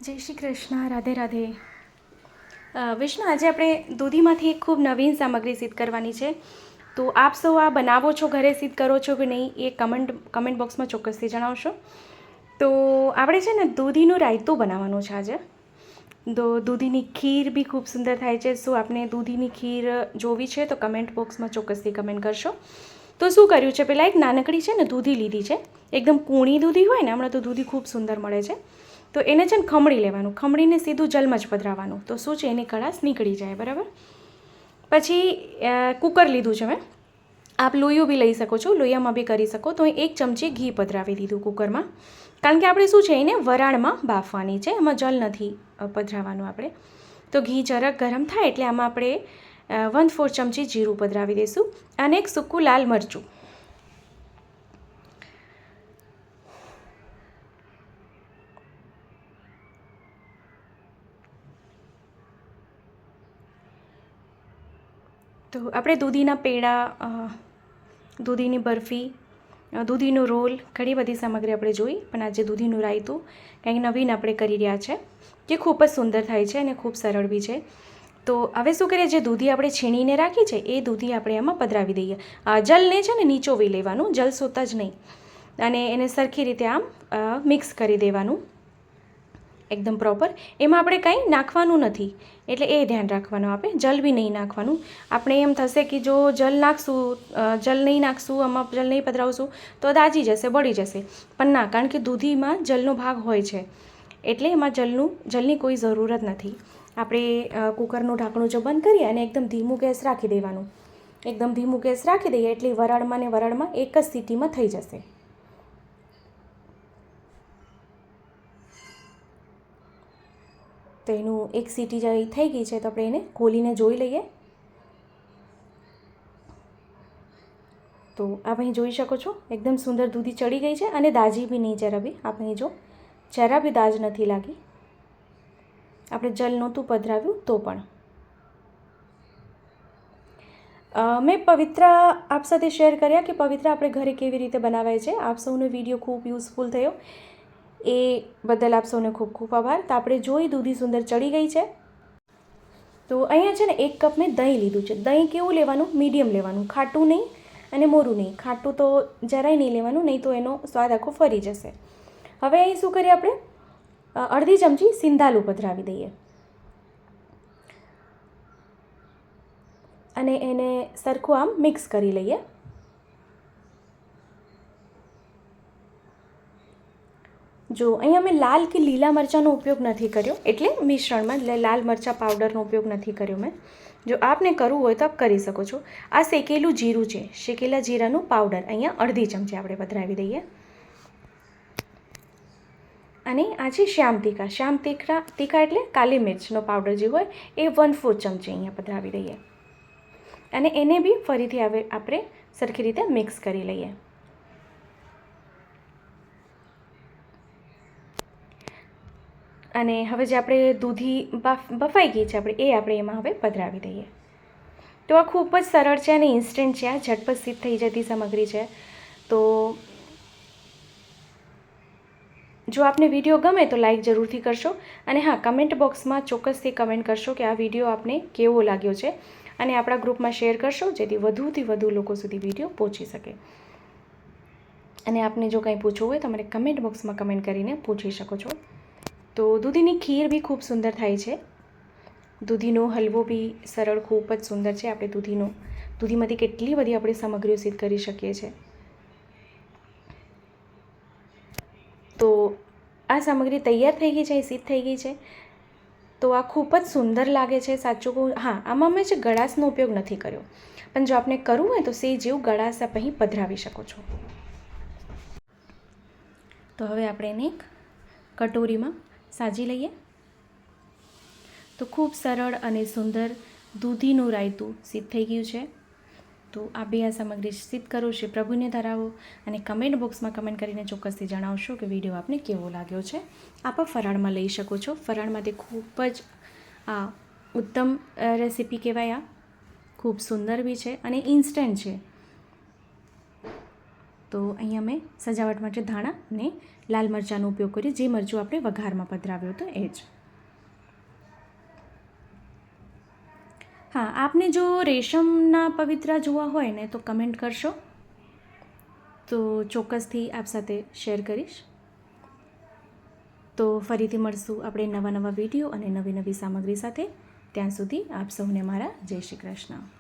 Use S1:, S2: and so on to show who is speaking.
S1: જય શ્રી કૃષ્ણ, રાધે રાધે. વિષ્ણુ, આજે આપણે દૂધીમાંથી એક ખૂબ નવીન સામગ્રી સિદ્ધ કરવાની છે. તો આપ સૌ આ બનાવો છો, ઘરે સિદ્ધ કરો છો કે નહીં, એ કમેન્ટ બોક્સમાં ચોક્કસથી જણાવશો. તો આપણે છે ને દૂધીનું રાયતું બનાવવાનું છે આજે. તો દૂધીની ખીર બી ખૂબ સુંદર થાય છે. શું આપણે દૂધીની ખીર જોવી છે તો કમેન્ટ બોક્સમાં ચોક્કસથી કમેન્ટ કરશો. તો શું કર્યું છે, પહેલાં એક નાનકડી છે ને દૂધી લીધી છે. એકદમ કૂણી દૂધી હોય ને, હમણાં તો દૂધી ખૂબ સુંદર મળે છે. તો એને છે ને ખમણી લેવાનું, ખમણીને સીધું જલમાં જ પધરાવવાનું. તો શું છે, એની કળાશ નીકળી જાય. બરાબર. પછી કુકર લીધું છે મેં. આપ લોહીઓ બી લઈ શકો છો, લોહીયામાં બી કરી શકો. તો 1 ચમચી ઘી પધરાવી દીધું કુકરમાં, કારણ કે આપણે શું છે એને વરાળમાં બાફવાની છે, એમાં જલ નથી પધરાવવાનું આપણે. તો ઘી જરાક ગરમ થાય એટલે આમાં આપણે 1/4 ચમચી જીરું પધરાવી દઈશું અને એક સૂકું લાલ મરચું. તો આપણે દૂધીના પેડા, દૂધીની બરફી, દૂધીનો રોલ, ઘણી બધી સામગ્રી આપણે જોઈ. પણ આજે દૂધીનું રાયતું કંઈક નવીન આપણે કરી રહ્યા છે, જે ખૂબ જ સુંદર થાય છે અને ખૂબ સરળ બી છે. તો હવે શું કરીએ, જે દૂધી આપણે છીણીને રાખી છે એ દૂધી આપણે એમાં પધરાવી દઈએ. જલને છે ને નીચોવી લેવાનું, જલ સોતા જ નહીં, અને એને સરખી રીતે આમ મિક્સ કરી દેવાનું એકદમ પ્રોપર. એમાં આપણે કંઈ નાખવાનું નથી, એટલે એ ધ્યાન રાખવાનું. આપણે જલ બી નહીં નાખવાનું. આપણે એમ થશે કે જો જલ નાખશું, જલ નહીં નાખશું, આમાં જલ નહીં પધરાવશું તો દાજી જશે, બળી જશે. પણ ના, કારણ કે દૂધીમાં જલનો ભાગ હોય છે, એટલે એમાં જલની કોઈ જરૂરત નથી. આપણે કુકરનું ઢાંકણું જો બંધ કરીએ અને એકદમ ધીમું ગેસ રાખી દેવાનું. એકદમ ધીમું ગેસ રાખી દઈએ એટલે વરાળમાં ને વરાળમાં એક જ સીટીમાં થઈ જશે. તો એનું એક સીટી જે થઈ ગઈ છે, તો આપણે એને ખોલીને જોઈ લઈએ. તો આપ અહીં જોઈ શકો છો, એકદમ સુંદર દૂધી ચડી ગઈ છે અને દાજી બી નહીં જરા બી. આપણે જો જરા બી દાજ નથી લાગી. આપણે જલ નહોતું પધરાવ્યું તો પણ. મેં પવિત્રા આપ સાથે શેર કર્યા કે પવિત્રા આપણે ઘરે કેવી રીતે બનાવાય છે. આપ સૌનો વિડીયો ખૂબ યુઝફુલ થયો, એ બદલ આપ સૌને ખૂબ ખૂબ આભાર. તો આપણે જોઈ દૂધી સુંદર ચડી ગઈ છે. તો અહીંયા છે ને 1 કપ મેં દહીં લીધું છે. દહીં કેવું લેવાનું, મીડિયમ લેવાનું, ખાટું નહીં અને મોરું નહીં. ખાટું તો જરાય નહીં લેવાનું, નહીં તો એનો સ્વાદ આખો ફરી જશે. હવે અહીં શું કરીએ, આપણે અડધી ચમચી સિંધાલું પધરાવી દઈએ અને એને સરખું આમ મિક્સ કરી લઈએ. જો અહીંયા મેં લાલ કે લીલા મરચાંનો ઉપયોગ નથી કર્યો, એટલે મિશ્રણમાં લાલ મરચાં પાવડરનો ઉપયોગ નથી કર્યો મેં. જો આપને કરવું હોય તો આપ કરી શકો છો. આ શેકેલું જીરું છે, શેકેલા જીરાનું પાવડર અહીંયા અડધી ચમચી આપણે પધરાવી દઈએ. અને આ છે શ્યામ તીખા એટલે કાલી મિર્ચનો પાવડર જે હોય એ 1/4 ચમચી અહીંયા પધરાવી દઈએ. અને એને બી ફરીથી હવે આપણે સરખી રીતે મિક્સ કરી લઈએ. અને હવે જે આપણે દૂધી બફાઈ ગઈ છે આપણે એમાં હવે પધરાવી દઈએ. તો આ ખૂબ જ સરળ છે અને ઇન્સ્ટન્ટ છે. આ ઝટપટ સિદ્ધ થઈ જતી સામગ્રી છે. તો જો આપને વિડીયો ગમે તો લાઈક જરૂરથી કરશો. અને હા, કમેન્ટ બોક્સમાં ચોક્કસથી કમેન્ટ કરશો કે આ વિડીયો આપને કેવો લાગ્યો છે, અને આપણા ગ્રુપમાં શેર કરશો, જેથી વધુથી વધુ લોકો સુધી વિડીયો પહોંચી શકે. અને આપને જો કંઈ પૂછવું હોય તો મને કમેન્ટ બોક્સમાં કમેન્ટ કરીને પૂછી શકો છો. તો દૂધીની ખીર બી ખૂબ સુંદર થાય છે. દૂધીનો હલવો બી સરળ, ખૂબ જ સુંદર છે. આપણે દૂધીમાંથી કેટલી બધી આપણે સામગ્રીઓ સિદ્ધ કરી શકીએ છીએ. તો આ સામગ્રી તૈયાર થઈ ગઈ છે, સિદ્ધ થઈ ગઈ છે. તો આ ખૂબ જ સુંદર લાગે છે, સાચું કહું. હા, આમાં મેં જે ગળાશનો ઉપયોગ નથી કર્યો, પણ જો આપણે કરવું હોય તો સે જેવું ગળાશ આપ અહીં પધરાવી શકો છો. તો હવે આપણે એને એક કટોરીમાં સાજી લઈએ. તો ખૂબ સરળ અને સુંદર દૂધીનું રાયતું સિદ્ધ થઈ ગયું છે. તો આ બે આ સામગ્રી સિદ્ધ કરો, શ્રી પ્રભુને ધરાવો અને કમેન્ટ બોક્સમાં કમેન્ટ કરીને ચોક્કસથી જણાવશો કે વિડીયો આપને કેવો લાગ્યો છે. આપ ફરાળમાં લઈ શકો છો. ફરાળ માટે ખૂબ જ ઉત્તમ રેસીપી કહેવાય. આ ખૂબ સુંદર બી છે અને ઇન્સ્ટન્ટ છે. તો અહીંયા મેં સજાવટ માટે ધાણા અને લાલ મરચાંનો ઉપયોગ કર્યો, જે મરચું આપણે વઘારમાં પધરાવ્યો હતો એ જ. હા, આપને જો રેશમના પવિત્રા જોવા હોય ને તો કમેન્ટ કરશો, તો ચોક્કસથી આપ સાથે શેર કરીશ. તો ફરીથી મળશું આપણે નવા નવા વિડીયો અને નવી નવી સામગ્રી સાથે. ત્યાં સુધી આપ સૌને મારા જય શ્રી કૃષ્ણ.